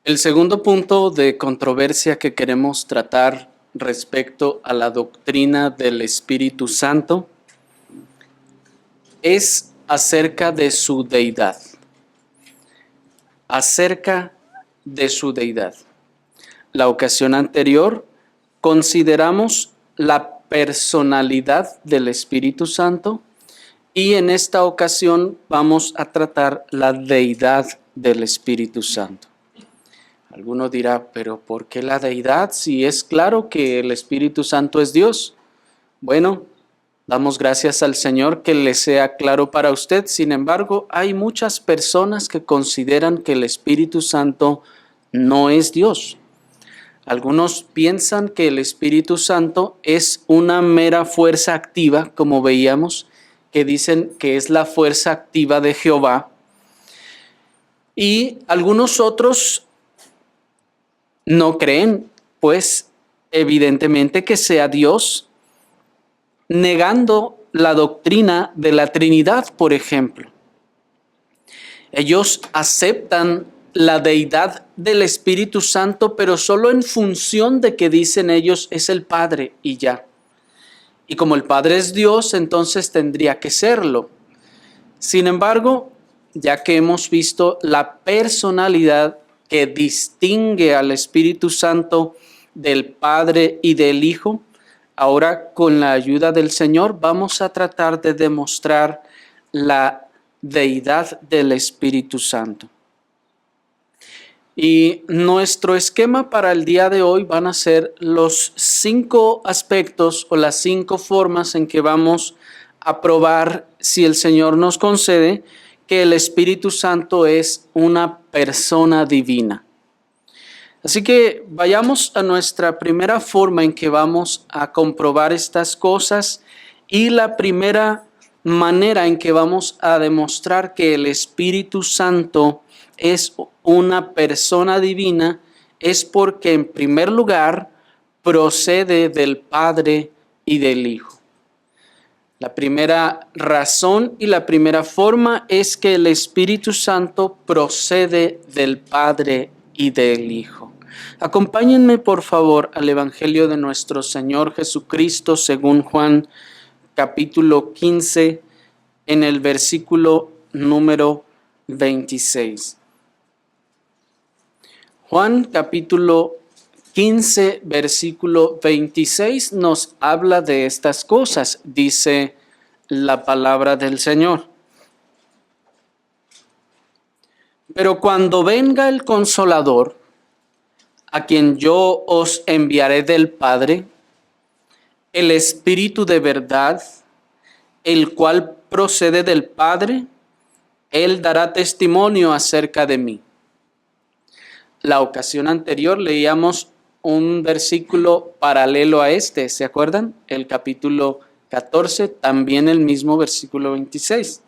El segundo punto de controversia que queremos tratar respecto a la doctrina del Espíritu Santo es acerca de su deidad. Acerca de su deidad. La ocasión anterior consideramos la personalidad del Espíritu Santo y en esta ocasión vamos a tratar la deidad del Espíritu Santo. Alguno dirá, pero ¿por qué la deidad si es claro que el Espíritu Santo es Dios? Bueno, damos gracias al Señor que le sea claro para usted. Sin embargo, hay muchas personas que consideran que el Espíritu Santo no es Dios. Algunos piensan que el Espíritu Santo es una mera fuerza activa, como veíamos, que dicen que es la fuerza activa de Jehová. Y algunos otros no creen, pues, evidentemente que sea Dios, negando la doctrina de la Trinidad, por ejemplo. Ellos aceptan la deidad del Espíritu Santo, pero solo en función de que dicen ellos es el Padre y ya. Y como el Padre es Dios, entonces tendría que serlo. Sin embargo, ya que hemos visto la personalidad que distingue al Espíritu Santo del Padre y del Hijo, ahora con la ayuda del Señor vamos a tratar de demostrar la deidad del Espíritu Santo. Y nuestro esquema para el día de hoy van a ser los 5 aspectos o las 5 formas en que vamos a probar, si el Señor nos concede, que el Espíritu Santo es una persona divina. Así que vayamos a nuestra primera forma en que vamos a comprobar estas cosas, y la primera manera en que vamos a demostrar que el Espíritu Santo es una persona divina es porque en primer lugar procede del Padre y del Hijo. La primera razón y la primera forma es que el Espíritu Santo procede del Padre y del Hijo. Acompáñenme por favor al Evangelio de nuestro Señor Jesucristo según Juan capítulo 15 en el versículo número 26. Juan capítulo 15, versículo 26 nos habla de estas cosas, dice la palabra del Señor. Pero cuando venga el Consolador, a quien yo os enviaré del Padre, el Espíritu de verdad, el cual procede del Padre, Él dará testimonio acerca de mí. La ocasión anterior leíamos un versículo paralelo a este, ¿se acuerdan? El capítulo 14, también el mismo versículo 26.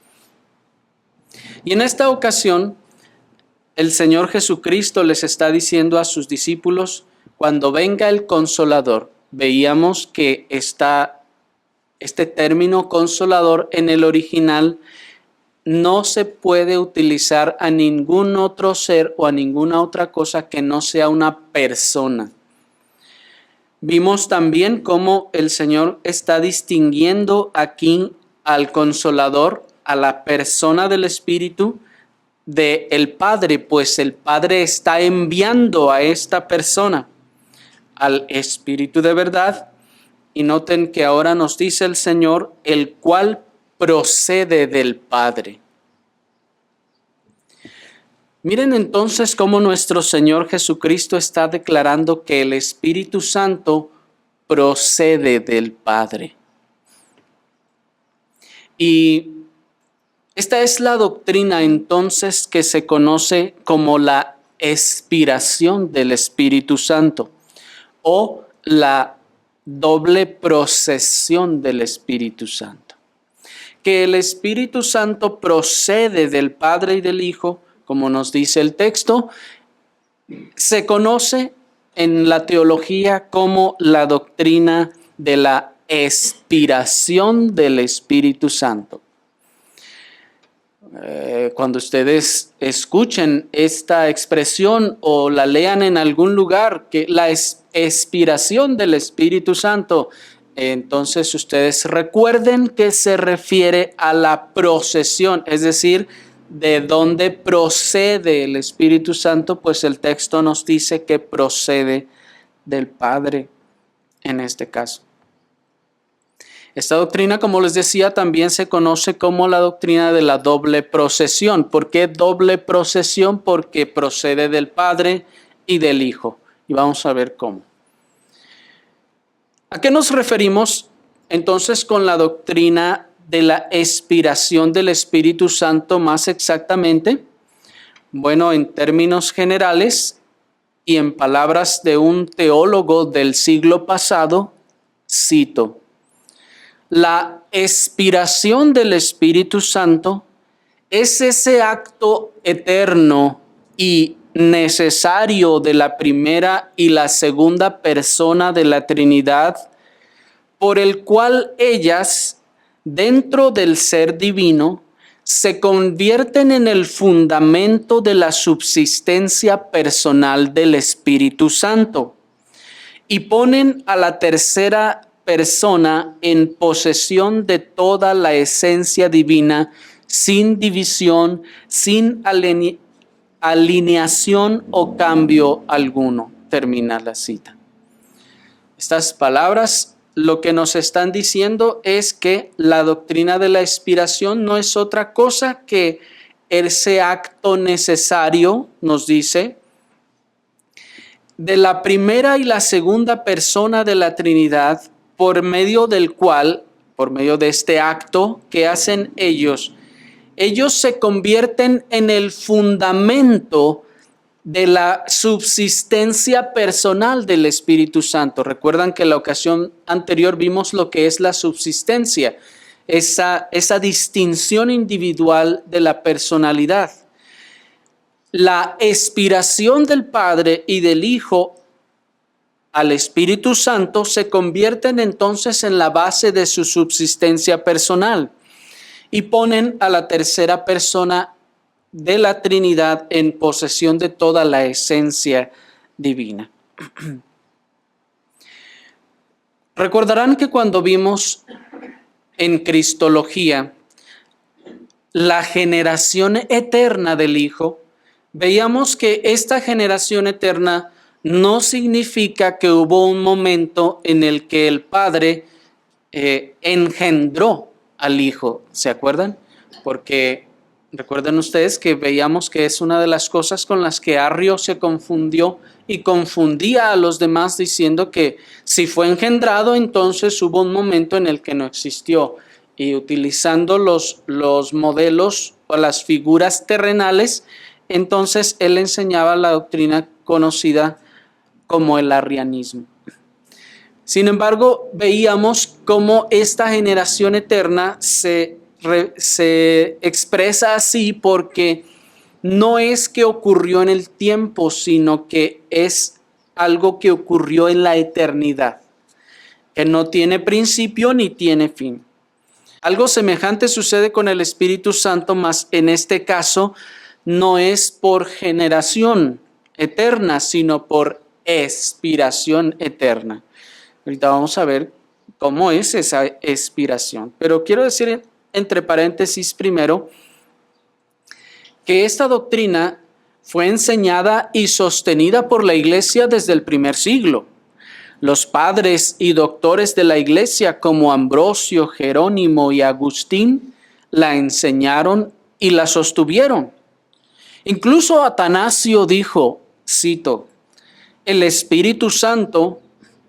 Y en esta ocasión, el Señor Jesucristo les está diciendo a sus discípulos, cuando venga el Consolador, veíamos que este término consolador en el original no se puede utilizar a ningún otro ser o a ninguna otra cosa que no sea una persona. Vimos también cómo el Señor está distinguiendo aquí al Consolador, a la persona del Espíritu, del Padre, pues el Padre está enviando a esta persona, al Espíritu de verdad. Y noten que ahora nos dice el Señor, el cual procede del Padre. Miren entonces cómo nuestro Señor Jesucristo está declarando que el Espíritu Santo procede del Padre. Y esta es la doctrina entonces que se conoce como la expiración del Espíritu Santo o la doble procesión del Espíritu Santo. Que el Espíritu Santo procede del Padre y del Hijo, como nos dice el texto, se conoce en la teología como la doctrina de la expiración del Espíritu Santo. cuando ustedes escuchen esta expresión o la lean en algún lugar, que la expiración del Espíritu Santo, entonces ustedes recuerden que se refiere a la procesión, es decir, de dónde procede el Espíritu Santo, pues el texto nos dice que procede del Padre en este caso. Esta doctrina, como les decía, también se conoce como la doctrina de la doble procesión. ¿Por qué doble procesión? Porque procede del Padre y del Hijo. Y vamos a ver cómo. ¿A qué nos referimos entonces con la doctrina de la expiración del Espíritu Santo más exactamente? Bueno, en términos generales y en palabras de un teólogo del siglo pasado, cito: la expiración del Espíritu Santo es ese acto eterno y necesario de la primera y la segunda persona de la Trinidad, por el cual ellas, dentro del ser divino, se convierten en el fundamento de la subsistencia personal del Espíritu Santo y ponen a la tercera persona en posesión de toda la esencia divina, sin división, sin alineación o cambio alguno. Termina la cita. Estas palabras lo que nos están diciendo es que la doctrina de la expiración no es otra cosa que ese acto necesario, nos dice, de la primera y la segunda persona de la Trinidad, por medio del cual, por medio de este acto que hacen ellos se convierten en el fundamento de la subsistencia personal del Espíritu Santo. Recuerdan que en la ocasión anterior vimos lo que es la subsistencia, esa distinción individual de la personalidad. La expiración del Padre y del Hijo al Espíritu Santo se convierten entonces en la base de su subsistencia personal y ponen a la tercera persona de la Trinidad en posesión de toda la esencia divina. Recordarán que cuando vimos en Cristología la generación eterna del Hijo, veíamos que esta generación eterna no significa que hubo un momento en el que el Padre engendró al Hijo, ¿se acuerdan? Porque recuerden ustedes que veíamos que es una de las cosas con las que Arrio se confundió y confundía a los demás diciendo que si fue engendrado, entonces hubo un momento en el que no existió. Y utilizando los modelos o las figuras terrenales, entonces él enseñaba la doctrina conocida como el arrianismo. Sin embargo, veíamos cómo esta generación eterna se expresa así porque no es que ocurrió en el tiempo, sino que es algo que ocurrió en la eternidad, que no tiene principio ni tiene fin. Algo semejante sucede con el Espíritu Santo, mas en este caso no es por generación eterna, sino por expiración eterna. Ahorita vamos a ver cómo es esa expiración. Pero quiero decir entre paréntesis primero que esta doctrina fue enseñada y sostenida por la Iglesia desde el primer siglo. Los padres y doctores de la Iglesia como Ambrosio, Jerónimo y Agustín la enseñaron y la sostuvieron. Incluso Atanasio dijo, cito: el Espíritu Santo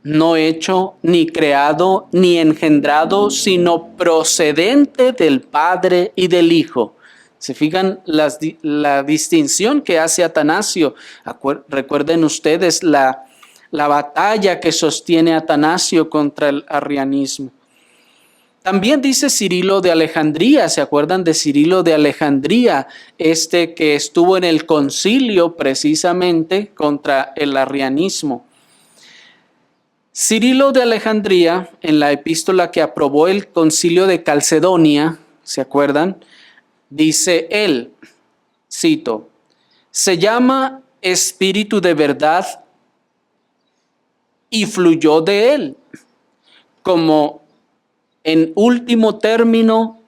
no hecho, ni creado, ni engendrado, sino procedente del Padre y del Hijo. ¿Se fijan la distinción que hace Atanasio? Recuerden ustedes la batalla que sostiene Atanasio contra el arrianismo. También dice Cirilo de Alejandría, ¿se acuerdan de Cirilo de Alejandría? Que estuvo en el concilio precisamente contra el arrianismo. Cirilo de Alejandría, en la epístola que aprobó el concilio de Calcedonia, ¿se acuerdan? Dice él: cito, se llama Espíritu de verdad y fluyó de él, como en último término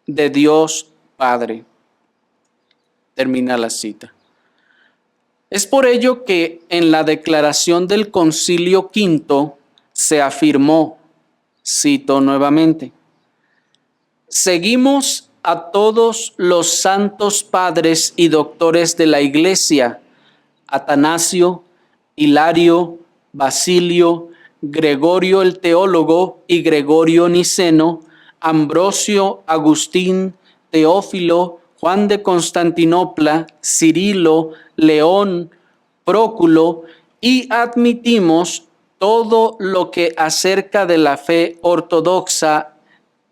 de Dios Padre. Termina la cita. Es por ello que en la declaración del Concilio V se afirmó, cito nuevamente, seguimos a todos los santos padres y doctores de la Iglesia, Atanasio, Hilario, Basilio, Gregorio el teólogo y Gregorio Niceno, Ambrosio, Agustín, Teófilo, Juan de Constantinopla, Cirilo, León, Próculo, y admitimos todo lo que acerca de la fe ortodoxa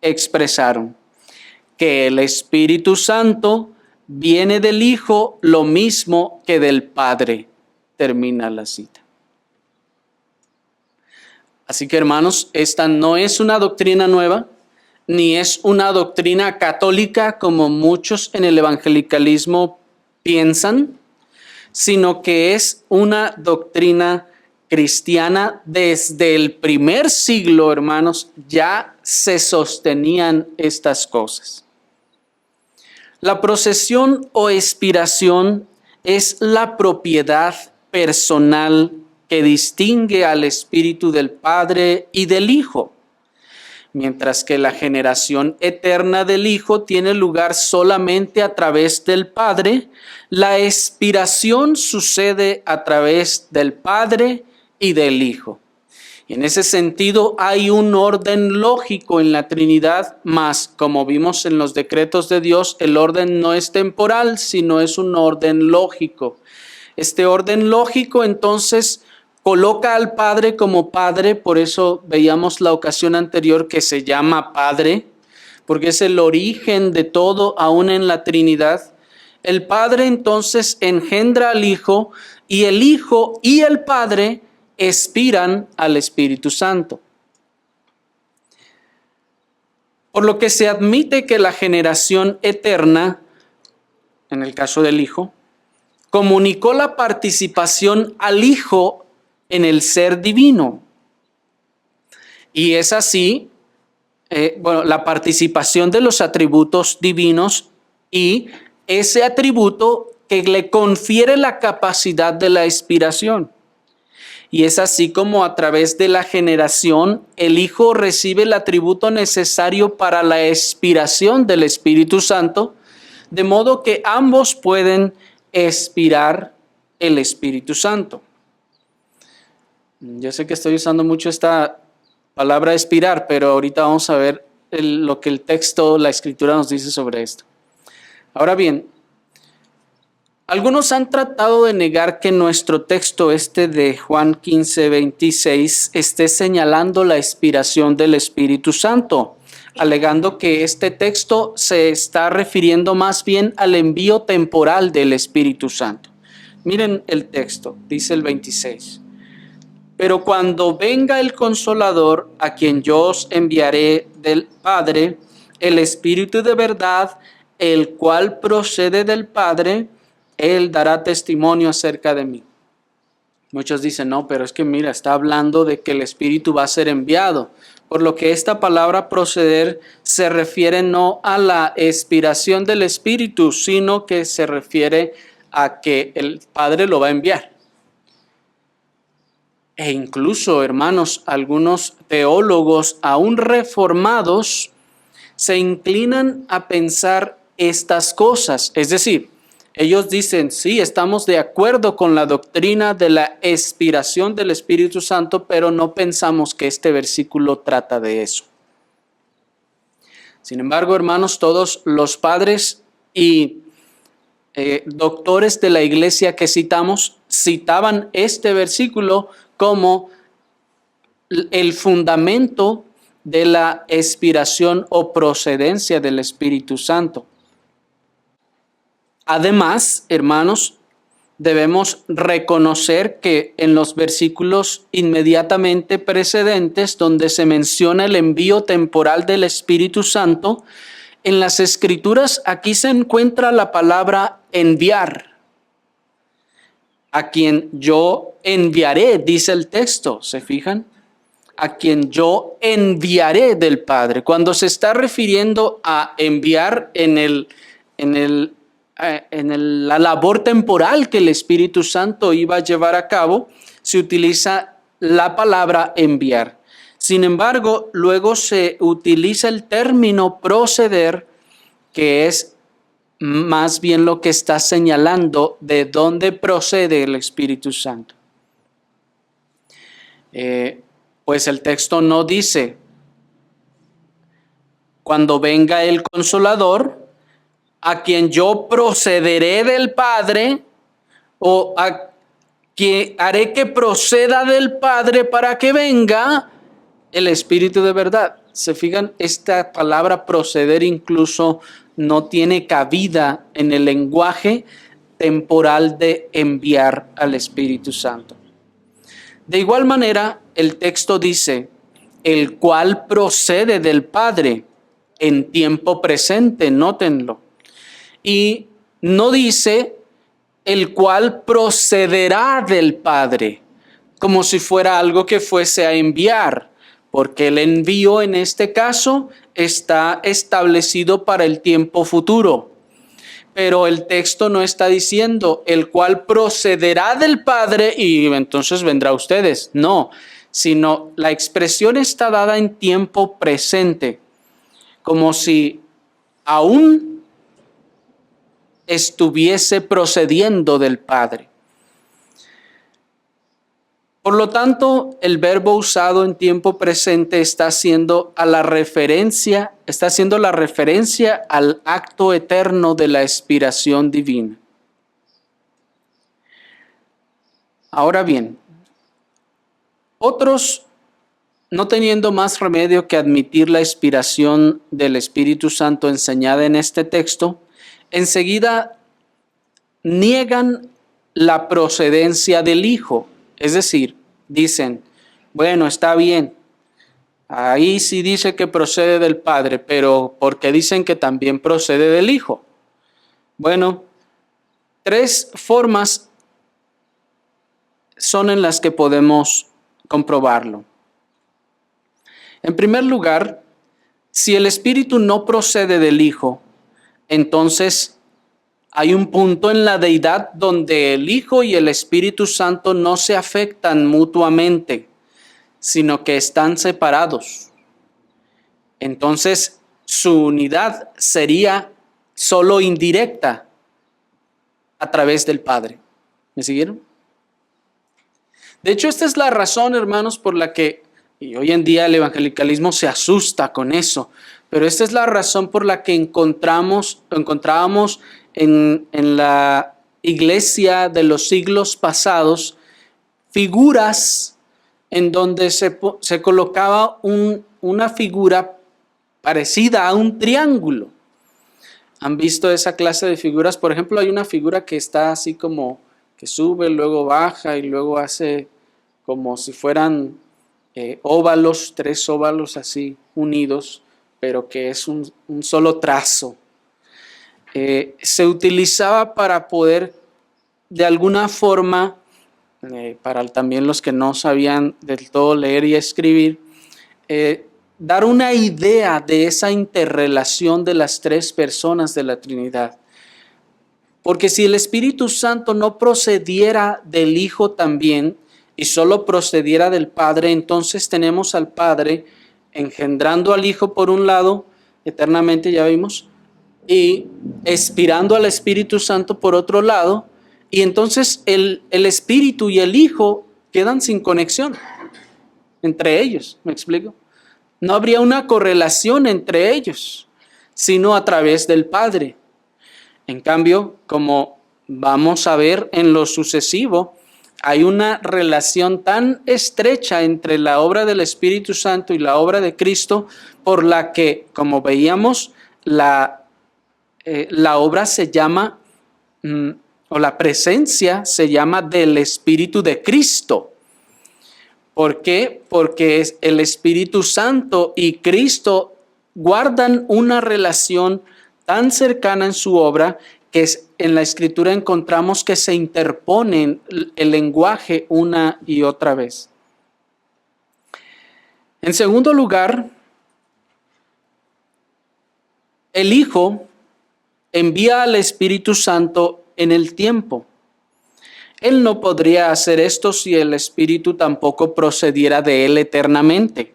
expresaron, que el Espíritu Santo viene del Hijo lo mismo que del Padre. Termina la cita. Así que, hermanos, esta no es una doctrina nueva, ni es una doctrina católica como muchos en el evangelicalismo piensan, sino que es una doctrina cristiana. Desde el primer siglo, hermanos, ya se sostenían estas cosas. La procesión o expiración es la propiedad personal que distingue al Espíritu del Padre y del Hijo, mientras que la generación eterna del Hijo tiene lugar solamente a través del Padre. La expiración sucede a través del Padre y del Hijo. Y en ese sentido hay un orden lógico en la Trinidad, mas como vimos en los decretos de Dios, el orden no es temporal, sino es un orden lógico. Este orden lógico entonces coloca al Padre como Padre, por eso veíamos la ocasión anterior que se llama Padre, porque es el origen de todo aún en la Trinidad. El Padre entonces engendra al Hijo y el Hijo y el Padre expiran al Espíritu Santo. Por lo que se admite que la generación eterna, en el caso del Hijo, comunicó la participación al Hijo en el ser divino. Y es así, la participación de los atributos divinos y ese atributo que le confiere la capacidad de la expiración. Y es así como a través de la generación el Hijo recibe el atributo necesario para la expiración del Espíritu Santo, de modo que ambos pueden expirar el Espíritu Santo. Yo sé que estoy usando mucho esta palabra expirar, pero ahorita vamos a ver lo que el texto, la Escritura nos dice sobre esto. Ahora bien, algunos han tratado de negar que nuestro texto de Juan 15:26 esté señalando la expiración del Espíritu Santo, alegando que este texto se está refiriendo más bien al envío temporal del Espíritu Santo. Miren el texto, dice el 26. Pero cuando venga el Consolador, a quien yo os enviaré del Padre, el Espíritu de verdad, el cual procede del Padre, Él dará testimonio acerca de mí. Muchos dicen, no, pero es que mira, está hablando de que el Espíritu va a ser enviado. Por lo que esta palabra proceder se refiere no a la expiración del Espíritu, sino que se refiere a que el Padre lo va a enviar. E incluso, hermanos, algunos teólogos aún reformados se inclinan a pensar estas cosas. Es decir, ellos dicen, sí, estamos de acuerdo con la doctrina de la expiración del Espíritu Santo, pero no pensamos que este versículo trata de eso. Sin embargo, hermanos, todos los padres y doctores de la iglesia que citaban este versículo como el fundamento de la expiración o procedencia del Espíritu Santo. Además, hermanos, debemos reconocer que en los versículos inmediatamente precedentes, donde se menciona el envío temporal del Espíritu Santo, en las Escrituras aquí se encuentra la palabra enviar. A quien yo enviaré, dice el texto, ¿se fijan? A quien yo enviaré del Padre. Cuando se está refiriendo a enviar la labor temporal que el Espíritu Santo iba a llevar a cabo, se utiliza la palabra enviar. Sin embargo, luego se utiliza el término proceder, que es más bien lo que está señalando de dónde procede el Espíritu Santo. Pues el texto no dice, cuando venga el Consolador, a quien yo procederé del Padre, o a quien haré que proceda del Padre para que venga el Espíritu de verdad. Se fijan, esta palabra proceder incluso no tiene cabida en el lenguaje temporal de enviar al Espíritu Santo. De igual manera, el texto dice, el cual procede del Padre en tiempo presente, nótenlo. Y no dice, el cual procederá del Padre, como si fuera algo que fuese a enviar, porque el envío en este caso está establecido para el tiempo futuro. Pero el texto no está diciendo el cual procederá del Padre y entonces vendrá a ustedes. No, sino la expresión está dada en tiempo presente, como si aún estuviese procediendo del Padre. Por lo tanto, el verbo usado en tiempo presente está haciendo la referencia al acto eterno de la expiración divina. Ahora bien, otros, no teniendo más remedio que admitir la expiración del Espíritu Santo enseñada en este texto, enseguida niegan la procedencia del Hijo. Es decir, dicen, bueno, está bien, ahí sí dice que procede del Padre, pero ¿por qué dicen que también procede del Hijo? Bueno, tres formas son en las que podemos comprobarlo. En primer lugar, si el Espíritu no procede del Hijo, entonces hay un punto en la deidad donde el Hijo y el Espíritu Santo no se afectan mutuamente, sino que están separados. Entonces, su unidad sería solo indirecta a través del Padre. ¿Me siguieron? De hecho, esta es la razón, hermanos, por la que, y hoy en día el evangelicalismo se asusta con eso, pero esta es la razón por la que encontrábamos en la iglesia de los siglos pasados figuras en donde se colocaba una figura parecida a un triángulo. ¿Han visto esa clase de figuras? Por ejemplo, hay una figura que está así como que sube, luego baja y luego hace como si fueran óvalos, tres óvalos así unidos, pero que es un solo trazo. Se utilizaba para poder, de alguna forma, para también los que no sabían del todo leer y escribir, dar una idea de esa interrelación de las tres personas de la Trinidad. Porque si el Espíritu Santo no procediera del Hijo también y solo procediera del Padre, entonces tenemos al Padre engendrando al Hijo por un lado, eternamente ya vimos, y expirando al Espíritu Santo por otro lado, y entonces el Espíritu y el Hijo quedan sin conexión entre ellos, ¿me explico? No habría una correlación entre ellos, sino a través del Padre. En cambio, como vamos a ver en lo sucesivo, hay una relación tan estrecha entre la obra del Espíritu Santo y la obra de Cristo, por la que, como veíamos, la obra se llama, o la presencia se llama del Espíritu de Cristo. ¿Por qué? Porque el Espíritu Santo y Cristo guardan una relación tan cercana en su obra que en la Escritura encontramos que se interponen el lenguaje una y otra vez. En segundo lugar, el Hijo envía al Espíritu Santo en el tiempo. Él no podría hacer esto si el Espíritu tampoco procediera de él eternamente,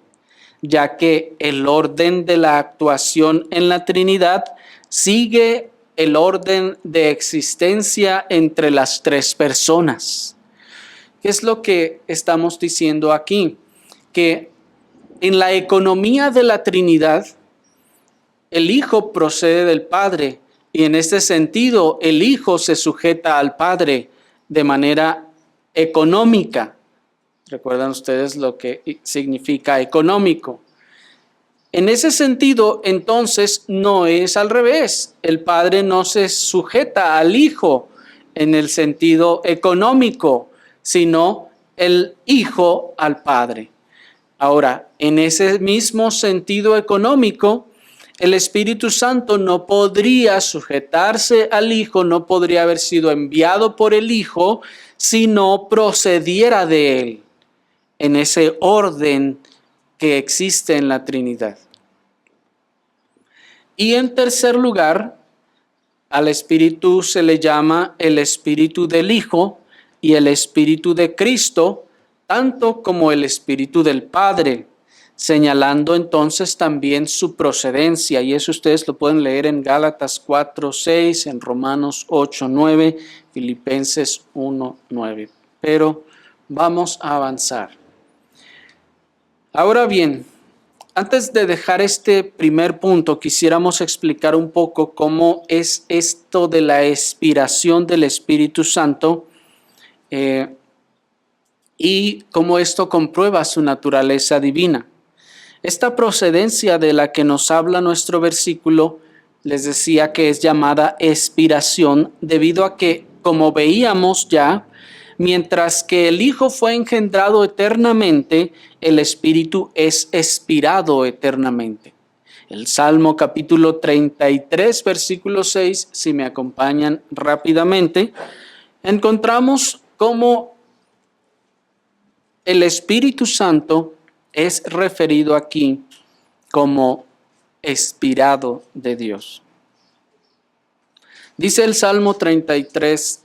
ya que el orden de la actuación en la Trinidad sigue el orden de existencia entre las tres personas. ¿Qué es lo que estamos diciendo aquí? Que en la economía de la Trinidad, el Hijo procede del Padre y en este sentido el Hijo se sujeta al Padre de manera económica. ¿Recuerdan ustedes lo que significa económico? En ese sentido, entonces, no es al revés. El Padre no se sujeta al Hijo en el sentido económico, sino el Hijo al Padre. Ahora, en ese mismo sentido económico, el Espíritu Santo no podría sujetarse al Hijo, no podría haber sido enviado por el Hijo si no procediera de él en ese orden que existe en la Trinidad. Y en tercer lugar, al Espíritu se le llama el Espíritu del Hijo y el Espíritu de Cristo, tanto como el Espíritu del Padre, señalando entonces también su procedencia. Y eso ustedes lo pueden leer en Gálatas 4:6, en Romanos 8:9, Filipenses 1:9. Pero vamos a avanzar. Ahora bien, antes de dejar este primer punto, quisiéramos explicar un poco cómo es esto de la expiración del Espíritu Santo y cómo esto comprueba su naturaleza divina. Esta procedencia de la que nos habla nuestro versículo, les decía que es llamada expiración debido a que, como veíamos ya, mientras que el Hijo fue engendrado eternamente, el Espíritu es expirado eternamente. El Salmo capítulo 33, versículo 6, si me acompañan rápidamente, encontramos cómo el Espíritu Santo es referido aquí como expirado de Dios. Dice el Salmo 33,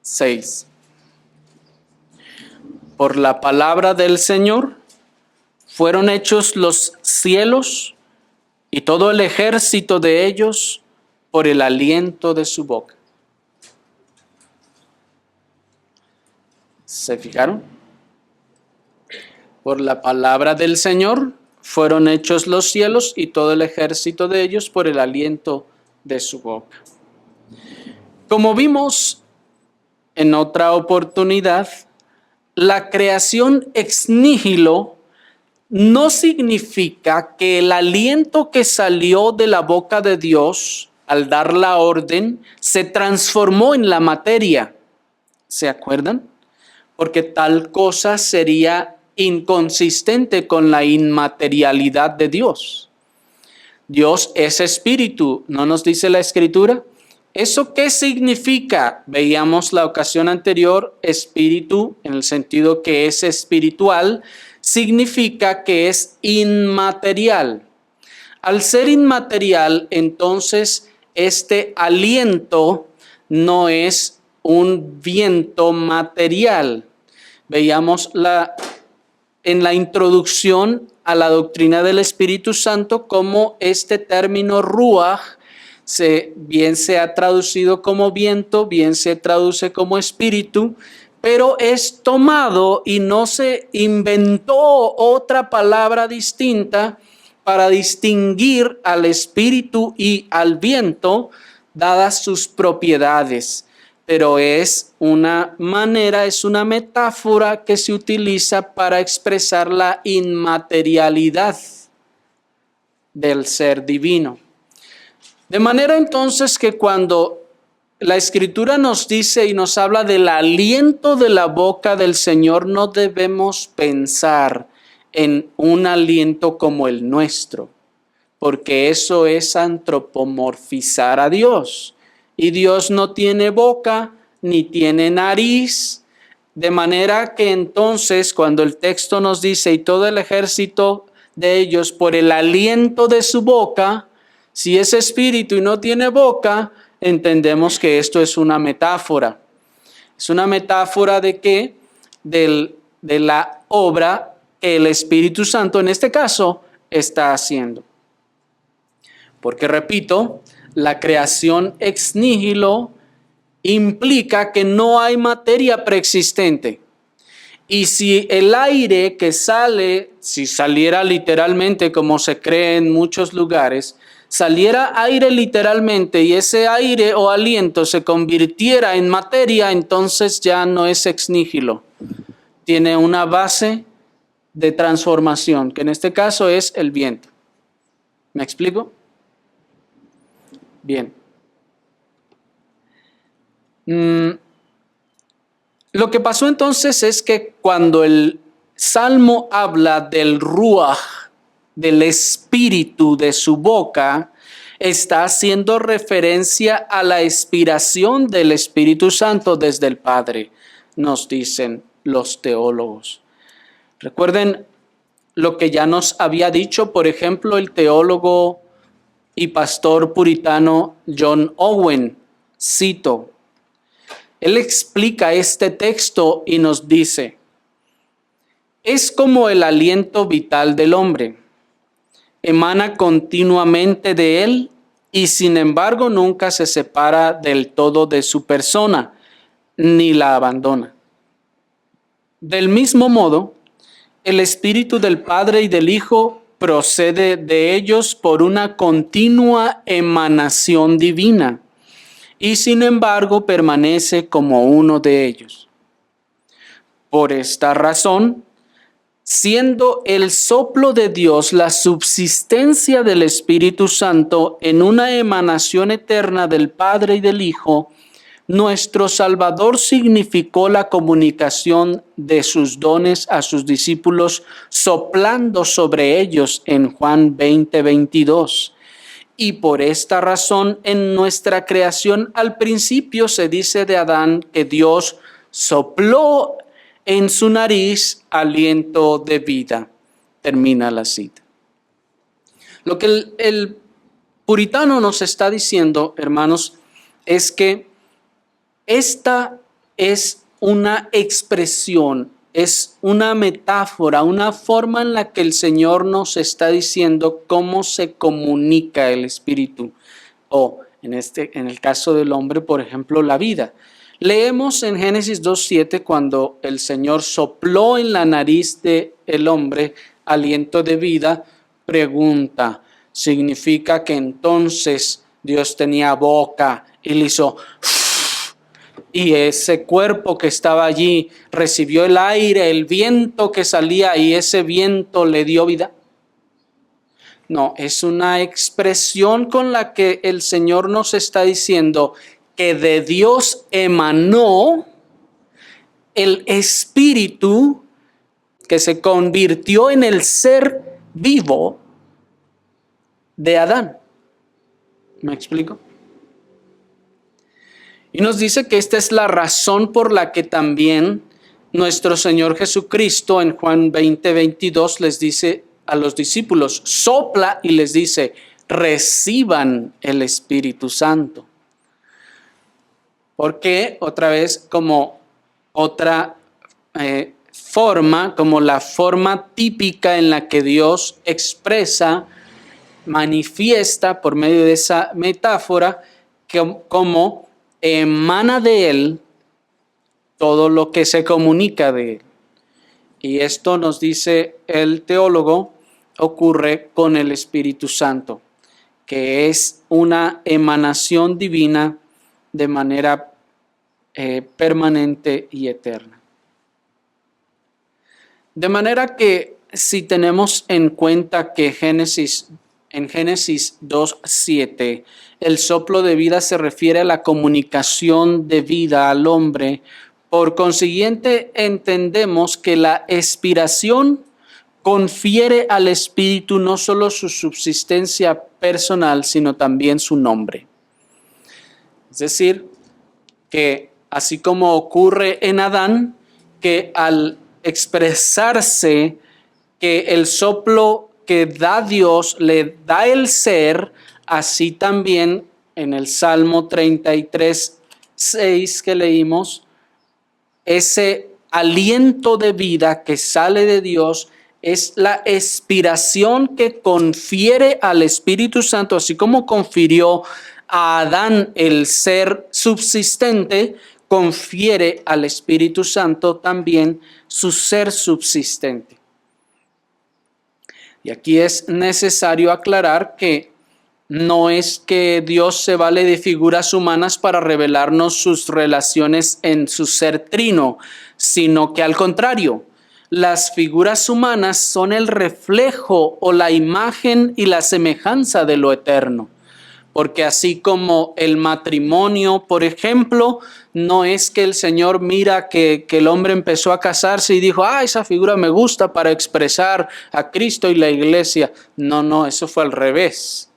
6. Por la palabra del Señor fueron hechos los cielos y todo el ejército de ellos por el aliento de su boca. ¿Se fijaron? Por la palabra del Señor fueron hechos los cielos y todo el ejército de ellos por el aliento de su boca. Como vimos en otra oportunidad, la creación ex nihilo no significa que el aliento que salió de la boca de Dios al dar la orden se transformó en la materia. ¿Se acuerdan? Porque tal cosa sería inconsistente con la inmaterialidad de Dios. Dios es espíritu, ¿no nos dice la Escritura? ¿Eso qué significa? Veíamos la ocasión anterior, espíritu, en el sentido que es espiritual, significa que es inmaterial. Al ser inmaterial, entonces, este aliento no es un viento material. Veíamos en la introducción a la doctrina del Espíritu Santo cómo este término ruaj bien se ha traducido como viento, bien se traduce como espíritu, pero es tomado y no se inventó otra palabra distinta para distinguir al espíritu y al viento, dadas sus propiedades. Pero es una manera, es una metáfora que se utiliza para expresar la inmaterialidad del ser divino. De manera entonces que cuando la Escritura nos dice y nos habla del aliento de la boca del Señor, no debemos pensar en un aliento como el nuestro, porque eso es antropomorfizar a Dios. Y Dios no tiene boca ni tiene nariz, de manera que entonces cuando el texto nos dice, y todo el ejército de ellos por el aliento de su boca, si es espíritu y no tiene boca, entendemos que esto es una metáfora. Es una metáfora de qué? De la obra que el Espíritu Santo en este caso está haciendo. Porque repito, la creación ex nihilo implica que no hay materia preexistente. Y si el aire que sale, si saliera literalmente como se cree en muchos lugares, saliera aire literalmente y ese aire o aliento se convirtiera en materia, entonces ya no es ex nihilo. Tiene una base de transformación, que en este caso es el viento. ¿Me explico? Bien. Lo que pasó entonces es que cuando el Salmo habla del ruaj, del espíritu de su boca, está haciendo referencia a la expiración del Espíritu Santo desde el Padre, nos dicen los teólogos. Recuerden lo que ya nos había dicho, por ejemplo, el teólogo y pastor puritano John Owen, cito, él explica este texto y nos dice, es como el aliento vital del hombre, emana continuamente de él y sin embargo nunca se separa del todo de su persona, ni la abandona. Del mismo modo, el Espíritu del Padre y del Hijo procede de ellos por una continua emanación divina y sin embargo permanece como uno de ellos. Por esta razón, siendo el soplo de Dios la subsistencia del Espíritu Santo en una emanación eterna del Padre y del Hijo, nuestro Salvador significó la comunicación de sus dones a sus discípulos, soplando sobre ellos en Juan 20:22. Y por esta razón, en nuestra creación, al principio se dice de Adán que Dios sopló en su nariz aliento de vida. Termina la cita. Lo que el puritano nos está diciendo, hermanos, es que esta es una expresión, es una metáfora, una forma en la que el Señor nos está diciendo cómo se comunica el Espíritu. O en el caso del hombre, por ejemplo, la vida. Leemos en Génesis 2:7 cuando el Señor sopló en la nariz del hombre aliento de vida, pregunta, ¿significa que entonces Dios tenía boca y le hizo y ese cuerpo que estaba allí recibió el aire, el viento que salía y ese viento le dio vida? No, es una expresión con la que el Señor nos está diciendo que de Dios emanó el espíritu que se convirtió en el ser vivo de Adán. ¿Me explico? Y nos dice que esta es la razón por la que también nuestro Señor Jesucristo en Juan 20:22 les dice a los discípulos, sopla y les dice, reciban el Espíritu Santo. Porque otra vez como otra forma, como la forma típica en la que Dios expresa, manifiesta por medio de esa metáfora como emana de él todo lo que se comunica de él. Y esto nos dice el teólogo, ocurre con el Espíritu Santo, que es una emanación divina de manera permanente y eterna. De manera que si tenemos en cuenta que en Génesis 2:7, el soplo de vida se refiere a la comunicación de vida al hombre. Por consiguiente, entendemos que la expiración confiere al Espíritu no solo su subsistencia personal, sino también su nombre. Es decir, que así como ocurre en Adán, que al expresarse que el soplo que da Dios le da el ser, así también en el Salmo 33:6 que leímos, ese aliento de vida que sale de Dios es la expiración que confiere al Espíritu Santo, así como confirió a Adán el ser subsistente, confiere al Espíritu Santo también su ser subsistente. Y aquí es necesario aclarar que no es que Dios se vale de figuras humanas para revelarnos sus relaciones en su ser trino, sino que al contrario, las figuras humanas son el reflejo o la imagen y la semejanza de lo eterno. Porque así como el matrimonio, por ejemplo, no es que el Señor mira que el hombre empezó a casarse y dijo, esa figura me gusta para expresar a Cristo y la iglesia. No, eso fue al revés.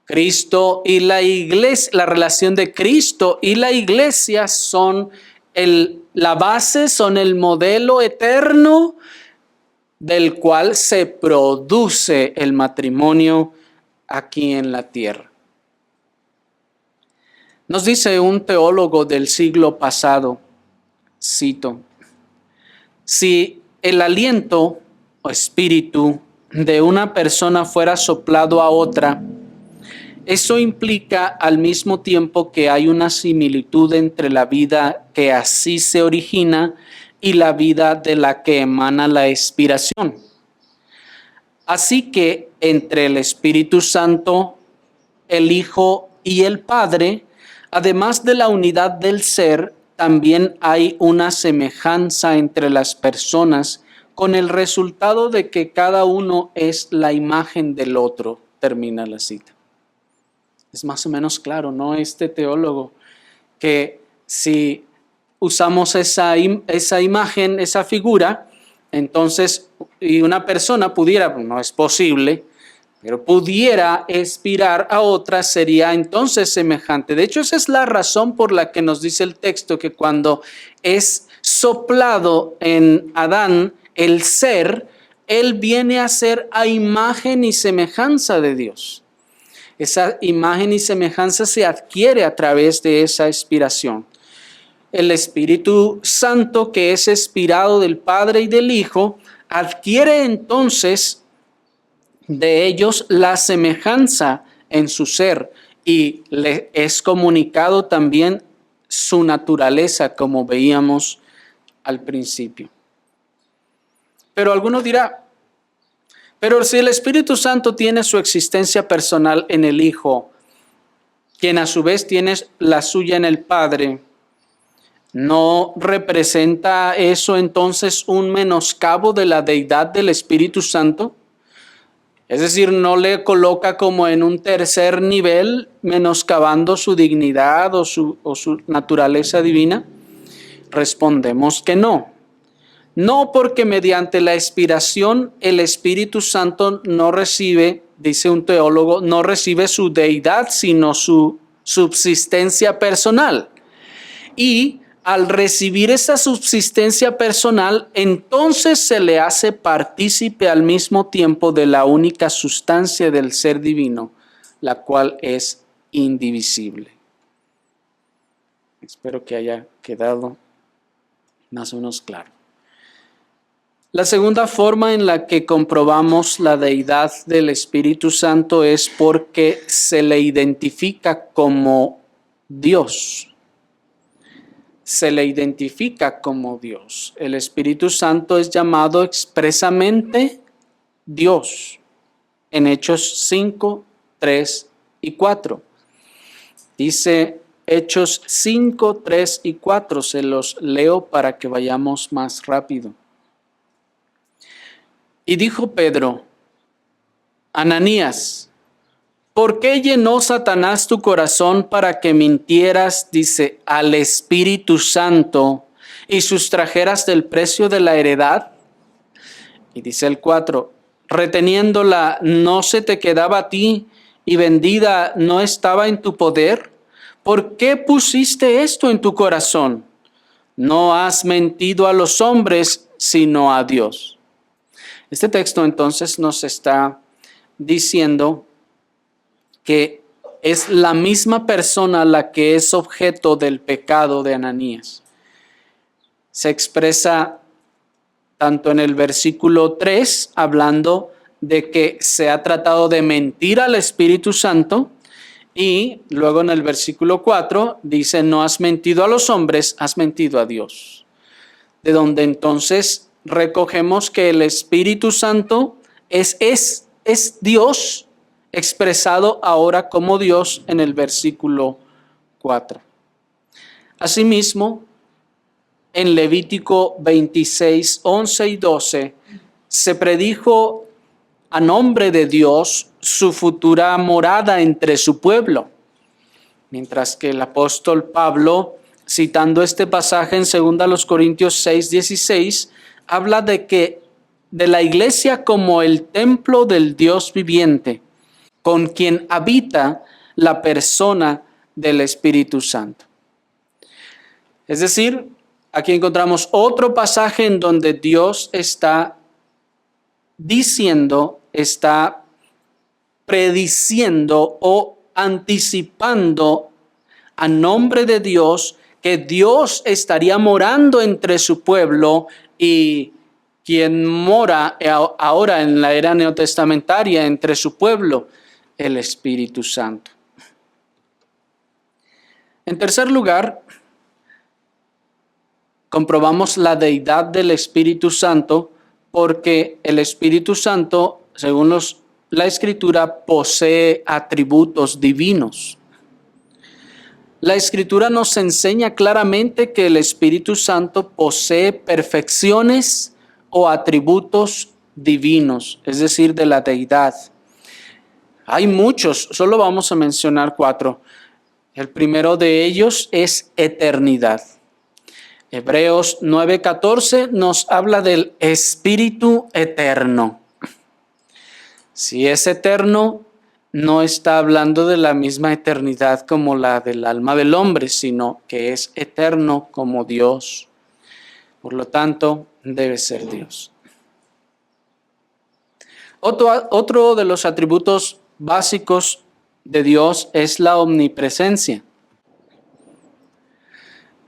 Cristo y la iglesia, la relación de Cristo y la iglesia son la base, son el modelo eterno del cual se produce el matrimonio aquí en la tierra. Nos dice un teólogo del siglo pasado, cito, si el aliento o espíritu de una persona fuera soplado a otra, eso implica al mismo tiempo que hay una similitud entre la vida que así se origina y la vida de la que emana la expiración. Así que entre el Espíritu Santo, el Hijo y el Padre, además de la unidad del ser, también hay una semejanza entre las personas con el resultado de que cada uno es la imagen del otro. Termina la cita. Es más o menos claro, ¿no? Este teólogo, que si usamos esa imagen, esa figura, entonces, y una persona pudiera, no es posible, pero pudiera inspirar a otra, sería entonces semejante. De hecho, esa es la razón por la que nos dice el texto que cuando es soplado en Adán el ser, él viene a ser a imagen y semejanza de Dios. Esa imagen y semejanza se adquiere a través de esa expiración. El Espíritu Santo, que es expirado del Padre y del Hijo, adquiere entonces de ellos la semejanza en su ser y le es comunicado también su naturaleza, como veíamos al principio. Pero alguno dirá, pero si el Espíritu Santo tiene su existencia personal en el Hijo, quien a su vez tiene la suya en el Padre, ¿no representa eso entonces un menoscabo de la deidad del Espíritu Santo? Es decir, ¿no le coloca como en un tercer nivel, menoscabando su dignidad o su naturaleza divina? Respondemos que no. No, porque mediante la expiración el Espíritu Santo no recibe, dice un teólogo, no recibe su deidad, sino su subsistencia personal. Y al recibir esa subsistencia personal, entonces se le hace partícipe al mismo tiempo de la única sustancia del ser divino, la cual es indivisible. Espero que haya quedado más o menos claro. La segunda forma en la que comprobamos la deidad del Espíritu Santo es porque se le identifica como Dios. Se le identifica como Dios. El Espíritu Santo es llamado expresamente Dios en Hechos 5, 3 y 4. Dice Hechos 5, 3 y 4. Se los leo para que vayamos más rápido. Y dijo Pedro, Ananías, ¿por qué llenó Satanás tu corazón para que mintieras, dice, al Espíritu Santo y sustrajeras del precio de la heredad. Y dice el 4, reteniéndola no se te quedaba a ti y vendida no estaba en tu poder. ¿Por qué pusiste esto en tu corazón? No has mentido a los hombres, sino a Dios. Este texto entonces nos está diciendo que es la misma persona la que es objeto del pecado de Ananías. Se expresa tanto en el versículo 3, hablando de que se ha tratado de mentir al Espíritu Santo, y luego en el versículo 4 dice, no has mentido a los hombres, has mentido a Dios. De donde entonces recogemos que el Espíritu Santo es Dios expresado ahora como Dios en el versículo 4. Asimismo, en Levítico 26, 11 y 12, se predijo a nombre de Dios su futura morada entre su pueblo. Mientras que el apóstol Pablo, citando este pasaje en 2 Corintios 6, 16, habla de la iglesia como el templo del Dios viviente, con quien habita la persona del Espíritu Santo. Es decir, aquí encontramos otro pasaje en donde Dios está diciendo, está prediciendo o anticipando a nombre de Dios que Dios estaría morando entre su pueblo, y quien mora ahora en la era neotestamentaria entre su pueblo, el Espíritu Santo. En tercer lugar, comprobamos la deidad del Espíritu Santo porque el Espíritu Santo, según la Escritura, posee atributos divinos. La Escritura nos enseña claramente que el Espíritu Santo posee perfecciones o atributos divinos, es decir, de la deidad. Hay muchos, solo vamos a mencionar 4. El primero de ellos es eternidad. Hebreos 9:14 nos habla del Espíritu eterno. Si es eterno, no está hablando de la misma eternidad como la del alma del hombre, sino que es eterno como Dios. Por lo tanto, debe ser Dios. Otro de los atributos básicos de Dios es la omnipresencia.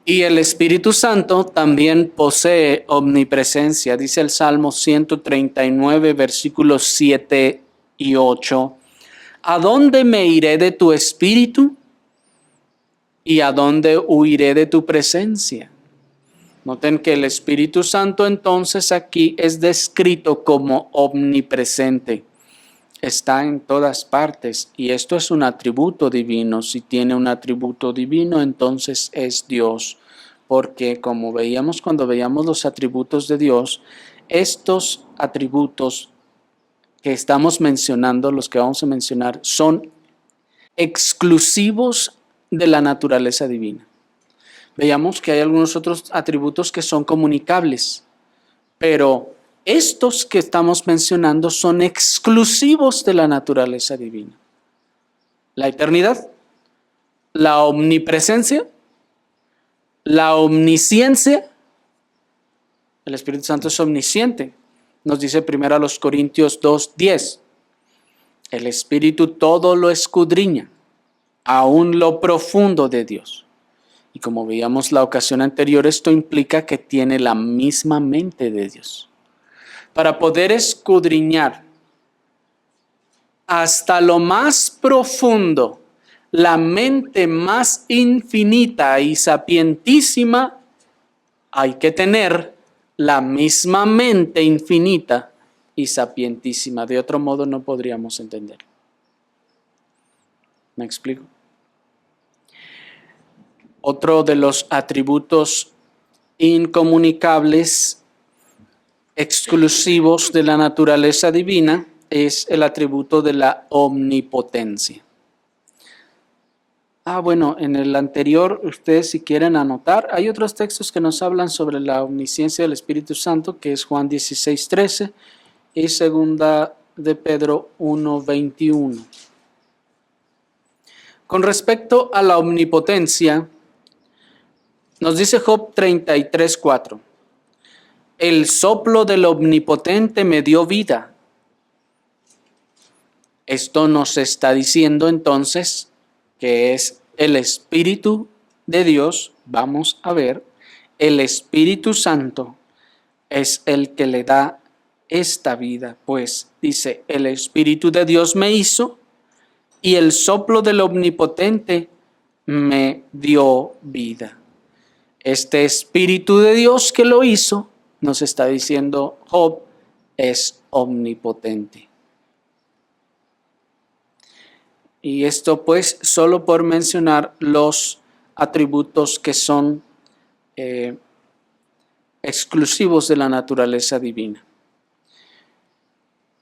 Y el Espíritu Santo también posee omnipresencia. Dice el Salmo 139, versículos 7 y 8. ¿A dónde me iré de tu espíritu? ¿Y a dónde huiré de tu presencia? Noten que el Espíritu Santo entonces aquí es descrito como omnipresente. Está en todas partes y esto es un atributo divino. Si tiene un atributo divino, entonces es Dios. Porque como veíamos cuando veíamos los atributos de Dios, estos atributos que estamos mencionando, los que vamos a mencionar, son exclusivos de la naturaleza divina. Veíamos que hay algunos otros atributos que son comunicables, pero estos que estamos mencionando son exclusivos de la naturaleza divina. La eternidad, la omnipresencia, la omnisciencia. El Espíritu Santo es omnisciente. Nos dice 1 Corintios 2:10. El Espíritu todo lo escudriña, aún lo profundo de Dios. Y como veíamos la ocasión anterior, esto implica que tiene la misma mente de Dios. Para poder escudriñar hasta lo más profundo, la mente más infinita y sapientísima, hay que tener la misma mente infinita y sapientísima. De otro modo no podríamos entender. ¿Me explico? Otro de los atributos incomunicables, exclusivos de la naturaleza divina, es el atributo de la omnipotencia. Bueno, en el anterior, ustedes si quieren anotar, hay otros textos que nos hablan sobre la omnisciencia del Espíritu Santo, que es Juan 16:13 y segunda de Pedro 1:21. Con respecto a la omnipotencia, nos dice Job 33:4. El soplo del omnipotente me dio vida. Esto nos está diciendo entonces que es el Espíritu de Dios. Vamos a ver, el Espíritu Santo es el que le da esta vida, pues dice, el Espíritu de Dios me hizo y el soplo del omnipotente me dio vida. Este Espíritu de Dios que lo hizo, nos está diciendo Job, es omnipotente. Y esto pues solo por mencionar los atributos que son exclusivos de la naturaleza divina.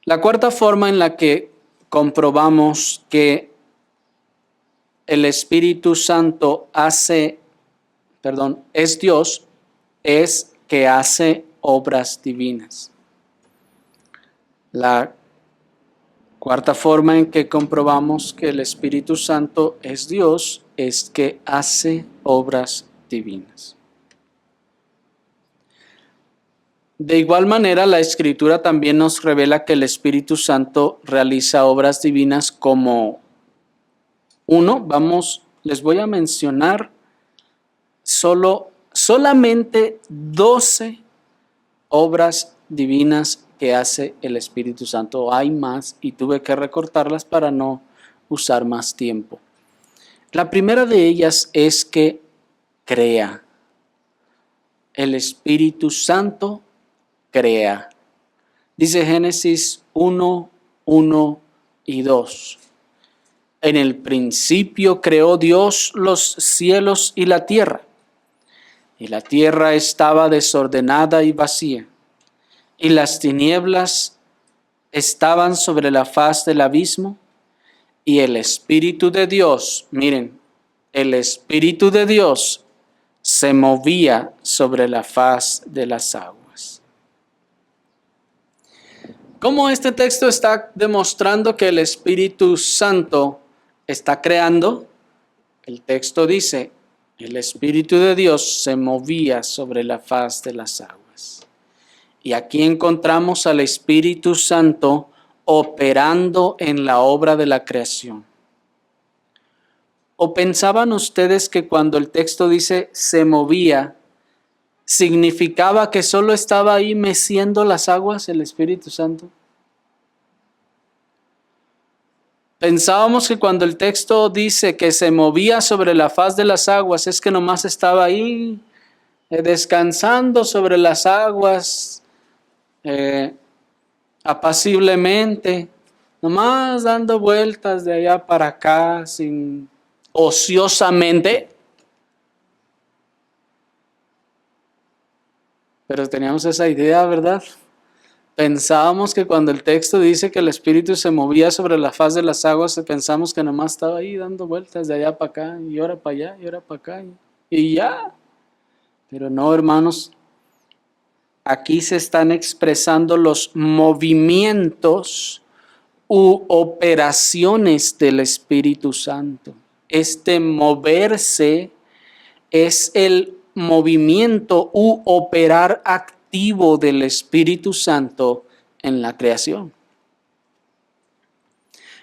La cuarta forma en la que comprobamos que el Espíritu Santo es Dios, es que hace obras divinas. La cuarta forma en que comprobamos que el Espíritu Santo es Dios es que hace obras divinas. De igual manera, la Escritura también nos revela que el Espíritu Santo realiza obras divinas como les voy a mencionar solamente 12 obras divinas que hace el Espíritu Santo. Hay más y tuve que recortarlas para no usar más tiempo. La primera de ellas es que crea. El Espíritu Santo crea. Dice Génesis 1:1 y 2. En el principio creó Dios los cielos y la tierra estaba desordenada y vacía, y las tinieblas estaban sobre la faz del abismo, y el Espíritu de Dios, miren, el Espíritu de Dios se movía sobre la faz de las aguas. ¿Cómo este texto está demostrando que el Espíritu Santo está creando? El texto dice, el Espíritu de Dios se movía sobre la faz de las aguas. Y aquí encontramos al Espíritu Santo operando en la obra de la creación. ¿O pensaban ustedes que cuando el texto dice se movía, significaba que solo estaba ahí meciendo las aguas el Espíritu Santo? Pensábamos que cuando el texto dice que se movía sobre la faz de las aguas, es que nomás estaba ahí descansando sobre las aguas apaciblemente, nomás dando vueltas de allá para acá, ociosamente. Pero teníamos esa idea, ¿verdad? Pensábamos que cuando el texto dice que el Espíritu se movía sobre la faz de las aguas, pensamos que nomás estaba ahí dando vueltas de allá para acá, y ahora para allá, y ahora para acá, y ya. Pero no, hermanos, aquí se están expresando los movimientos u operaciones del Espíritu Santo. Este moverse es el movimiento u operar activo del Espíritu Santo en la creación.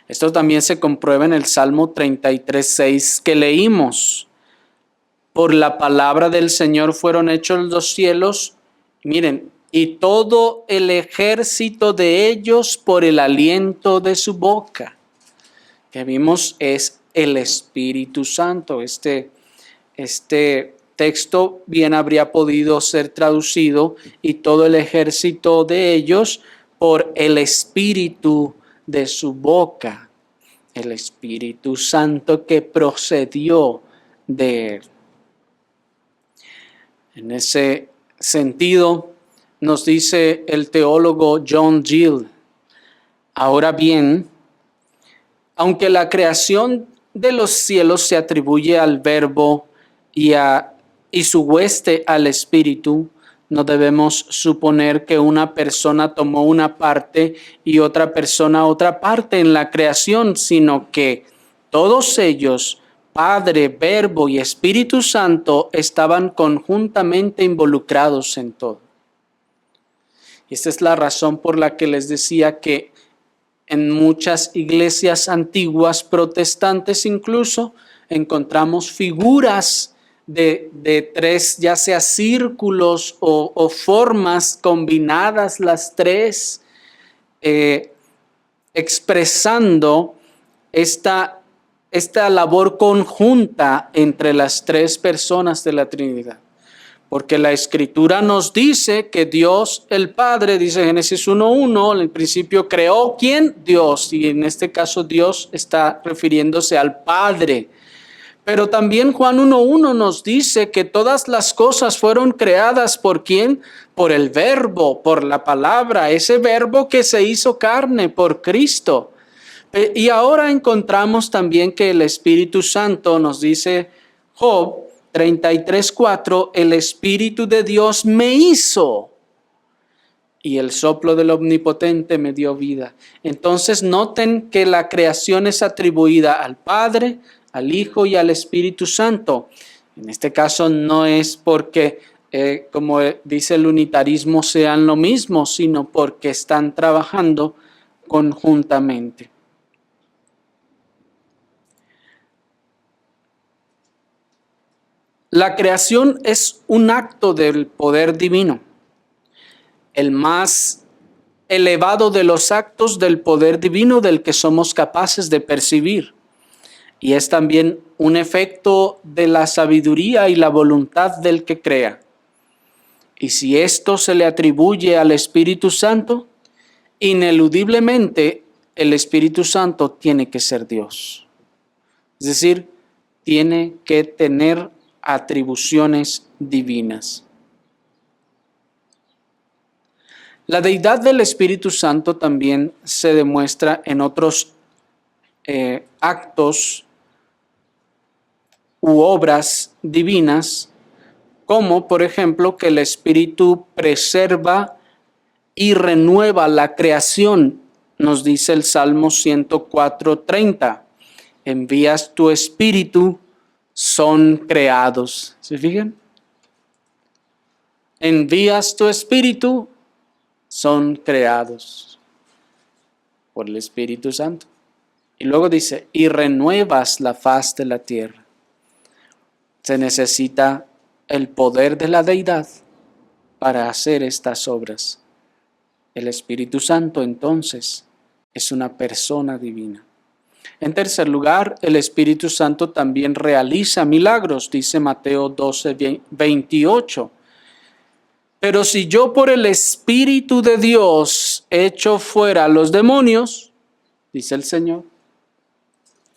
Esto también se comprueba en el Salmo 33:6 que leímos. Por la palabra del Señor fueron hechos los cielos, miren, y todo el ejército de ellos por el aliento de su boca. Que vimos es el Espíritu Santo. Este texto bien habría podido ser traducido y todo el ejército de ellos por el Espíritu de su boca. El Espíritu Santo que procedió de él. En ese sentido, nos dice el teólogo John Gill, ahora bien, aunque la creación de los cielos se atribuye al Verbo y su hueste al Espíritu, no debemos suponer que una persona tomó una parte y otra persona otra parte en la creación, sino que todos ellos, Padre, Verbo y Espíritu Santo, estaban conjuntamente involucrados en todo. Esta es la razón por la que les decía que en muchas iglesias antiguas, protestantes incluso, encontramos figuras de tres, ya sea círculos o formas combinadas las tres, expresando esta labor conjunta entre las tres personas de la Trinidad. Porque la Escritura nos dice que Dios el Padre, dice Génesis 1:1, en el principio creó, ¿quién? Dios. Y en este caso Dios está refiriéndose al Padre. Pero también Juan 1:1 nos dice que todas las cosas fueron creadas ¿por quién? Por el Verbo, por la palabra, ese Verbo que se hizo carne, por Cristo. Y ahora encontramos también que el Espíritu Santo, nos dice Job 33:4, el Espíritu de Dios me hizo y el soplo del Omnipotente me dio vida. Entonces noten que la creación es atribuida al Padre, al Hijo y al Espíritu Santo. En este caso no es porque, como dice el unitarismo, sean lo mismo, sino porque están trabajando conjuntamente. La creación es un acto del poder divino, el más elevado de los actos del poder divino del que somos capaces de percibir. Y es también un efecto de la sabiduría y la voluntad del que crea. Y si esto se le atribuye al Espíritu Santo, ineludiblemente el Espíritu Santo tiene que ser Dios. Es decir, tiene que tener atribuciones divinas. La deidad del Espíritu Santo también se demuestra en otros actos u obras divinas, como por ejemplo que el Espíritu preserva y renueva la creación, nos dice el Salmo 104:30. Envías tu Espíritu, son creados. ¿Se fijan? Envías tu Espíritu, son creados por el Espíritu Santo. Y luego dice, y renuevas la faz de la tierra. Se necesita el poder de la deidad para hacer estas obras. El Espíritu Santo entonces es una persona divina. En tercer lugar, el Espíritu Santo también realiza milagros, dice Mateo 12:28. Pero si yo por el Espíritu de Dios echo fuera a los demonios, dice el Señor,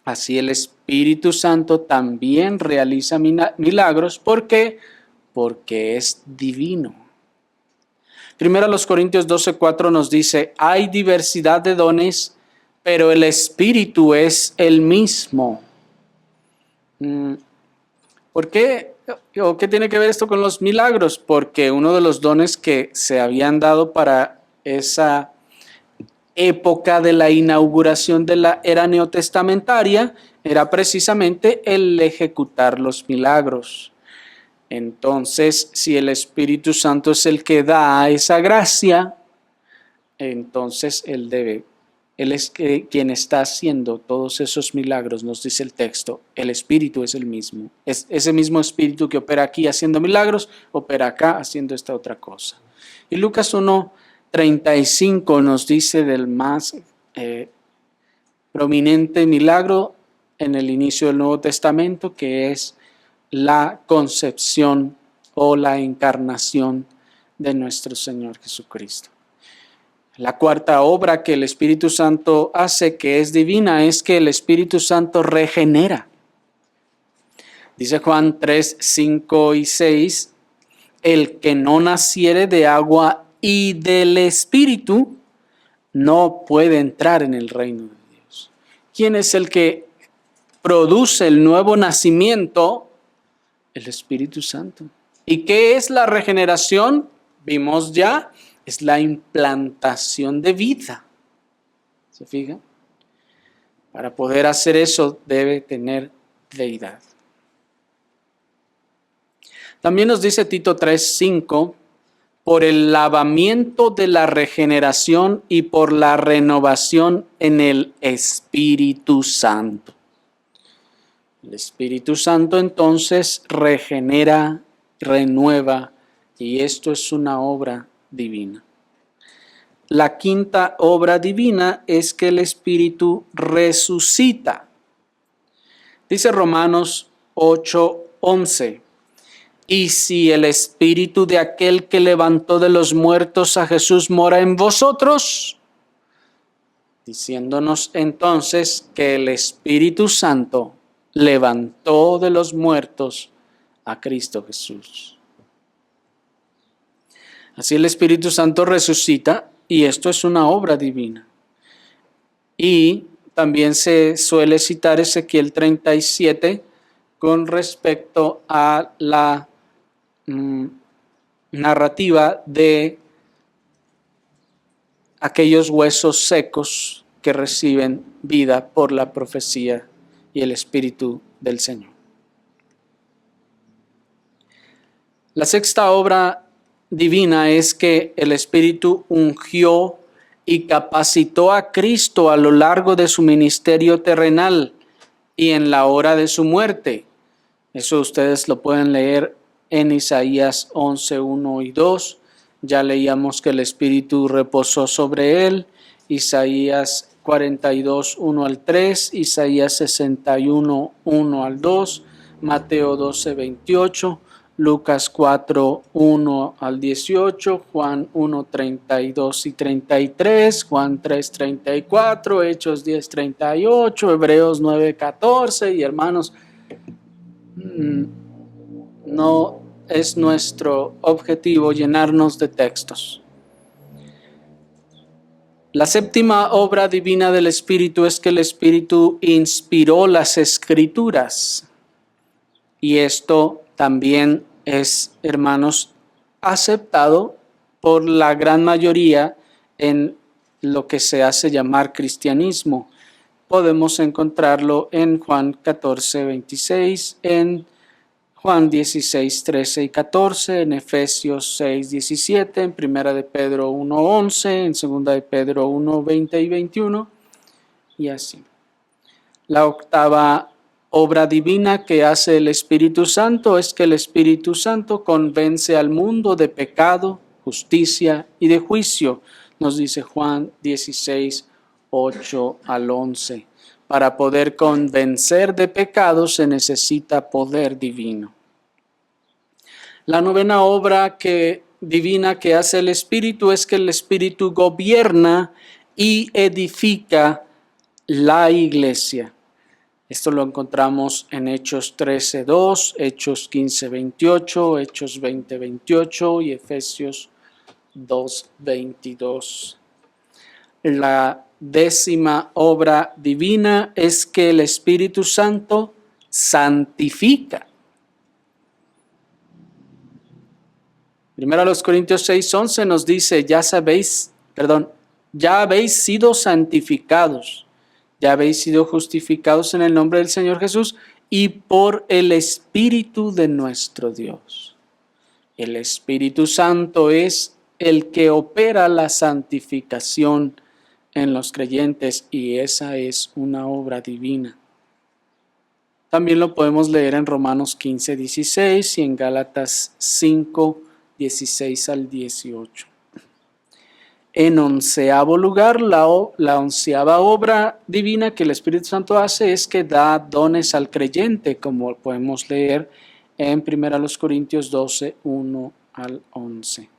así el Espíritu Santo también realiza milagros. ¿Por qué? Porque es divino. Primero los Corintios 12:4 nos dice, hay diversidad de dones, pero el Espíritu es el mismo. ¿Por qué? ¿O qué tiene que ver esto con los milagros? Porque uno de los dones que se habían dado para esa época de la inauguración de la era neotestamentaria era precisamente el ejecutar los milagros. Entonces, si el Espíritu Santo es el que da esa gracia, entonces Él es quien está haciendo todos esos milagros, nos dice el texto. El Espíritu es el mismo. Es ese mismo Espíritu que opera aquí haciendo milagros, opera acá haciendo esta otra cosa. Y Lucas 1:35 nos dice del más prominente milagro en el inicio del Nuevo Testamento, que es la concepción o la encarnación de nuestro Señor Jesucristo. La cuarta obra que el Espíritu Santo hace, que es divina, es que el Espíritu Santo regenera. Dice Juan 3:5-6, el que no naciere de agua y del Espíritu no puede entrar en el reino de Dios. ¿Quién es el que produce el nuevo nacimiento? El Espíritu Santo. ¿Y qué es la regeneración? Vimos ya, es la implantación de vida. ¿Se fijan? Para poder hacer eso debe tener deidad. También nos dice Tito 3:5, por el lavamiento de la regeneración y por la renovación en el Espíritu Santo. El Espíritu Santo entonces regenera, renueva, y esto es una obra divina. La quinta obra divina es que el Espíritu resucita. Dice Romanos 8:11. Y si el Espíritu de aquel que levantó de los muertos a Jesús mora en vosotros, diciéndonos entonces que el Espíritu Santo levantó de los muertos a Cristo Jesús. Así el Espíritu Santo resucita, y esto es una obra divina. Y también se suele citar Ezequiel 37 con respecto a la narrativa de aquellos huesos secos que reciben vida por la profecía y el Espíritu del Señor. La sexta obra divina es que el Espíritu ungió y capacitó a Cristo a lo largo de su ministerio terrenal y en la hora de su muerte. Eso ustedes lo pueden leer en Isaías 11:1 y 2. Ya leíamos que el Espíritu reposó sobre él. Isaías 42:1 al 3, Isaías 61:1 al 2, Mateo 12:28, Lucas 4:1 al 18, Juan 1:32 y 33, Juan 3:34, Hechos 10:38, Hebreos 9:14. Y hermanos, no es nuestro objetivo llenarnos de textos. La séptima obra divina del Espíritu es que el Espíritu inspiró las Escrituras. Y esto también es, hermanos, aceptado por la gran mayoría en lo que se hace llamar cristianismo. Podemos encontrarlo en Juan 14:26, en Juan 16, 13 y 14, en Efesios 6, 17, en 1 de Pedro 1, 11, en 2 de Pedro 1, 20 y 21, y así. La octava obra divina que hace el Espíritu Santo es que el Espíritu Santo convence al mundo de pecado, justicia y de juicio, nos dice Juan 16, 8 al 11. Para poder convencer de pecado se necesita poder divino. La novena obra divina que hace el Espíritu es que el Espíritu gobierna y edifica la iglesia. Esto lo encontramos en Hechos 13:2, Hechos 15:28, Hechos 20:28 y Efesios 2:22. La décima obra divina es que el Espíritu Santo santifica. Primero a los Corintios 6:11 nos dice, ya habéis sido santificados, ya habéis sido justificados en el nombre del Señor Jesús y por el Espíritu de nuestro Dios. El Espíritu Santo es el que opera la santificación en los creyentes, y esa es una obra divina. También lo podemos leer en Romanos 15:16 y en Gálatas 5:16 al 18. En onceavo lugar, la onceava obra divina que el Espíritu Santo hace es que da dones al creyente, como podemos leer en 1 Corintios 12:1 al 11.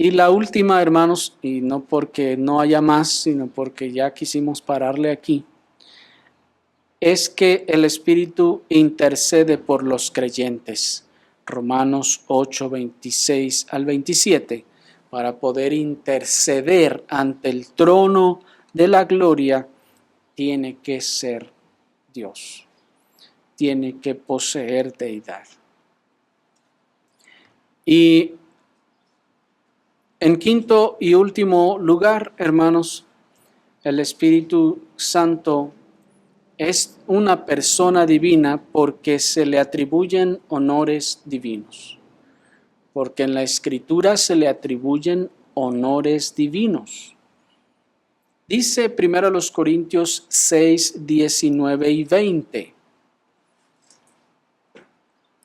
Y la última, hermanos, y no porque no haya más, sino porque ya quisimos pararle aquí, es que el Espíritu intercede por los creyentes. Romanos 8:26 al 27. Para poder interceder ante el trono de la gloria, tiene que ser Dios. Tiene que poseer deidad. Y en quinto y último lugar, hermanos, el Espíritu Santo es una persona divina porque se le atribuyen honores divinos. Porque en la Escritura se le atribuyen honores divinos. Dice 1 Corintios 6, 19 y 20.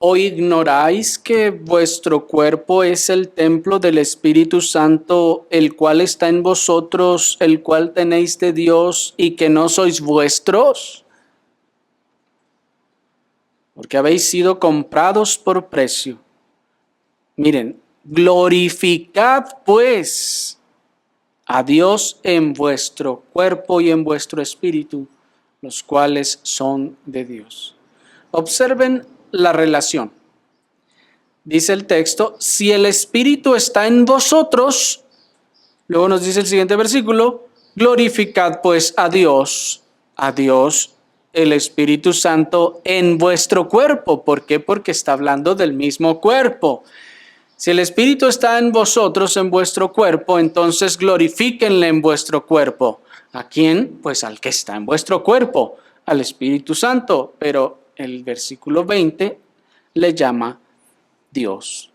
¿O ignoráis que vuestro cuerpo es el templo del Espíritu Santo, el cual está en vosotros, el cual tenéis de Dios, y que no sois vuestros? Porque habéis sido comprados por precio. Miren, glorificad pues a Dios en vuestro cuerpo y en vuestro espíritu, los cuales son de Dios. Observen la relación. Dice el texto, si el Espíritu está en vosotros, luego nos dice el siguiente versículo, glorificad pues a Dios el Espíritu Santo en vuestro cuerpo. ¿Por qué? Porque está hablando del mismo cuerpo. Si el Espíritu está en vosotros, en vuestro cuerpo, entonces glorifíquenle en vuestro cuerpo. ¿A quién? Pues al que está en vuestro cuerpo, al Espíritu Santo. Pero el versículo 20 le llama Dios.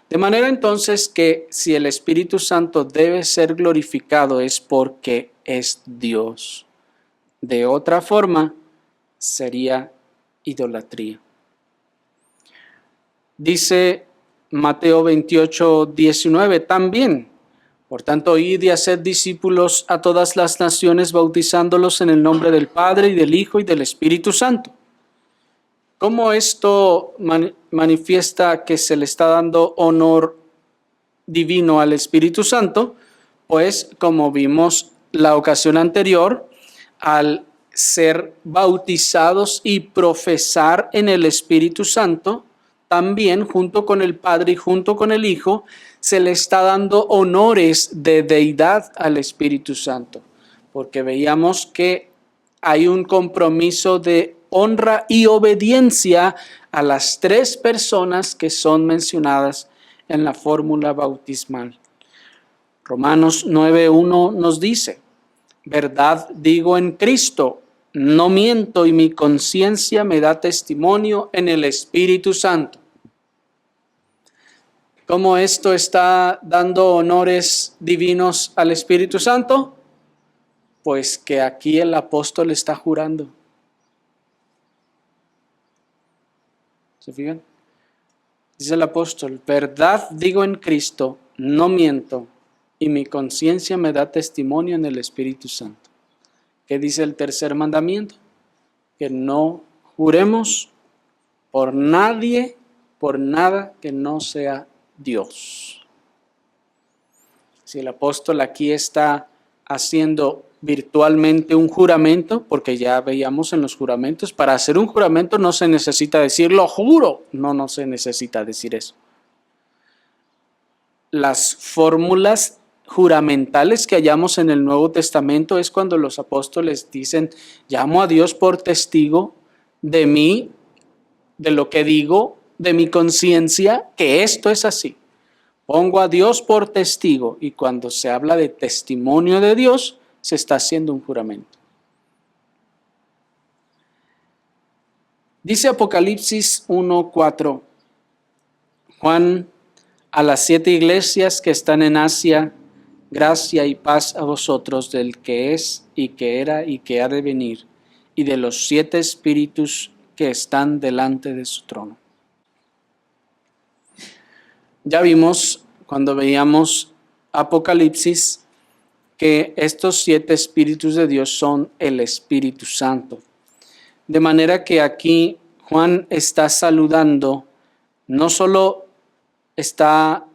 De manera entonces que si el Espíritu Santo debe ser glorificado es porque es Dios. De otra forma, sería idolatría. Dice Mateo 28, 19 también. Por tanto, id y haced discípulos a todas las naciones, bautizándolos en el nombre del Padre y del Hijo y del Espíritu Santo. ¿Cómo esto manifiesta que se le está dando honor divino al Espíritu Santo? Pues como vimos la ocasión anterior, al ser bautizados y profesar en el Espíritu Santo, también junto con el Padre y junto con el Hijo, se le está dando honores de deidad al Espíritu Santo, porque veíamos que hay un compromiso de honra y obediencia a las tres personas que son mencionadas en la fórmula bautismal. Romanos 9:1 nos dice, verdad digo en Cristo, no miento y mi conciencia me da testimonio en el Espíritu Santo. ¿Cómo esto está dando honores divinos al Espíritu Santo? Pues que aquí el apóstol está jurando. ¿Se fijan? Dice el apóstol, verdad digo en Cristo, no miento, y mi conciencia me da testimonio en el Espíritu Santo. ¿Qué dice el tercer mandamiento? Que no juremos por nadie, por nada que no sea Dios. Si el apóstol aquí está haciendo virtualmente un juramento, porque ya veíamos en los juramentos, para hacer un juramento no se necesita decir lo juro, no se necesita decir eso. Las fórmulas juramentales que hallamos en el Nuevo Testamento es cuando los apóstoles dicen, llamo a Dios por testigo de mí, de lo que digo, de mi conciencia, que esto es así. Pongo a Dios por testigo, y cuando se habla de testimonio de Dios, se está haciendo un juramento. Dice Apocalipsis 1:4, Juan, a las 7 iglesias que están en Asia, gracia y paz a vosotros del que es y que era y que ha de venir, y de los 7 espíritus que están delante de su trono. Ya vimos cuando veíamos Apocalipsis que estos 7 espíritus de Dios son el Espíritu Santo. De manera que aquí Juan está saludando, no solo está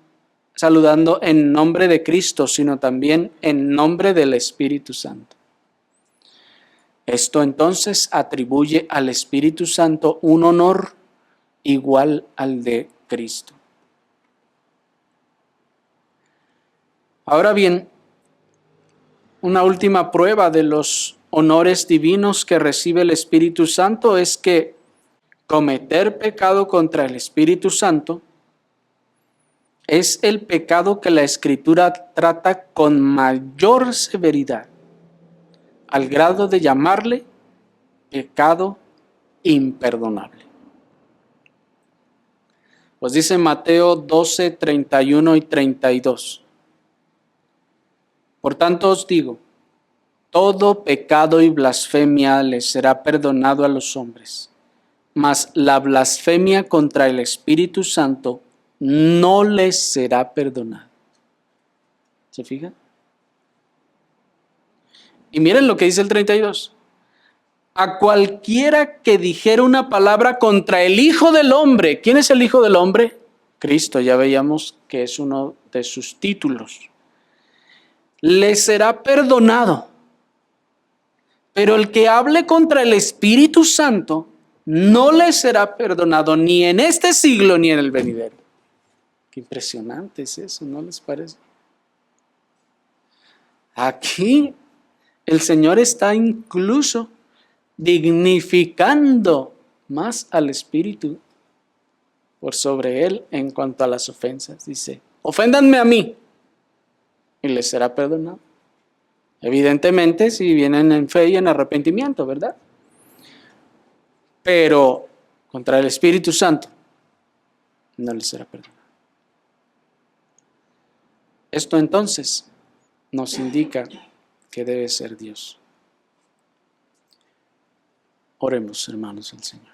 saludando en nombre de Cristo, sino también en nombre del Espíritu Santo. Esto entonces atribuye al Espíritu Santo un honor igual al de Cristo. Ahora bien, una última prueba de los honores divinos que recibe el Espíritu Santo es que cometer pecado contra el Espíritu Santo es el pecado que la Escritura trata con mayor severidad, al grado de llamarle pecado imperdonable. Pues dice Mateo 12, 31 y 32. Por tanto os digo, todo pecado y blasfemia les será perdonado a los hombres, mas la blasfemia contra el Espíritu Santo no les será perdonada. ¿Se fijan? Y miren lo que dice el 32. A cualquiera que dijera una palabra contra el Hijo del Hombre. ¿Quién es el Hijo del Hombre? Cristo, ya veíamos que es uno de sus títulos. Le será perdonado. Pero el que hable contra el Espíritu Santo no le será perdonado ni en este siglo ni en el venidero. Qué impresionante es eso, ¿no les parece? Aquí el Señor está incluso dignificando más al Espíritu por sobre él en cuanto a las ofensas. Dice, oféndanme a mí y les será perdonado. Evidentemente si vienen en fe y en arrepentimiento, ¿verdad? Pero contra el Espíritu Santo no les será perdonado. Esto entonces nos indica que debe ser Dios. Oremos, hermanos, al Señor.